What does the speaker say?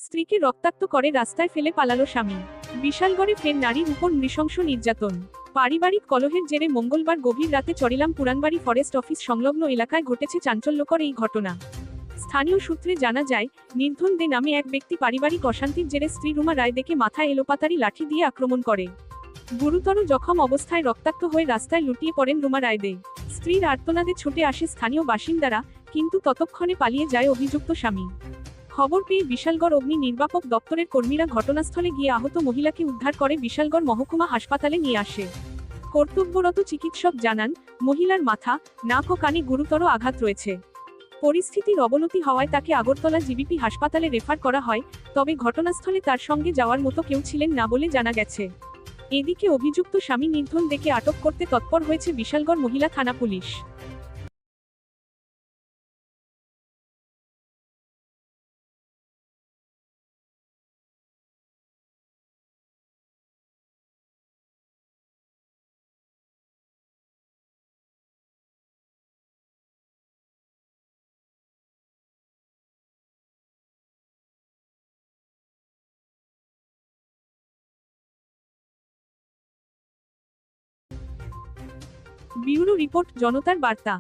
স্ত্রীকে রক্তাক্ত করে রাস্তায় ফেলে পালালো স্বামী। বিশালগড়ে ফের নারীর উপর নৃশংস নির্যাতন। পারিবারিক কলহের জেরে মঙ্গলবার গভীর রাতে চরিলাম পুরানবাড়ি ফরেস্ট অফিস সংলগ্ন এলাকায় ঘটেছে চাঞ্চল্যকর এই ঘটনা। স্থানীয় সূত্রে জানা যায়, নির্ধন দে নামে এক ব্যক্তি পারিবারিক অশান্তির জেরে স্ত্রী রুমা রায়দেকে মাথায় এলোপাতাড়ি লাঠি দিয়ে আক্রমণ করে। গুরুতর জখম অবস্থায় রক্তাক্ত হয়ে রাস্তায় লুটিয়ে পড়েন রুমা রায়দে। স্ত্রীর আর্তনাদে ছুটে আসে স্থানীয় বাসিন্দারা, কিন্তু ততক্ষণে পালিয়ে যায় অভিযুক্ত স্বামী। খবর পেয়ে বিশালগড় অগ্নি নির্বাপক দপ্তরের কর্মীরা ঘটনাস্থলে গিয়ে আহত মহিলাকে উদ্ধার করে বিশালগড় মহকুমা হাসপাতালে নিয়ে আসে। কর্তব্যরত চিকিৎসক জানান, মহিলার মাথা, নাক ও কানে গুরুতর আঘাত রয়েছে। পরিস্থিতির অবনতি হওয়ায় তাকে আগরতলা জিবিপি হাসপাতালে রেফার করা হয়, তবে ঘটনাস্থলে তার সঙ্গে যাওয়ার মতো কেউ ছিলেন না বলে জানা গেছে। এদিকে অভিযুক্ত স্বামী নির্ধন দেকে আটক করতে তৎপর হয়েছে বিশালগড় মহিলা থানা পুলিশ। ব্যুরো রিপোর্ট, জনতার বার্তা।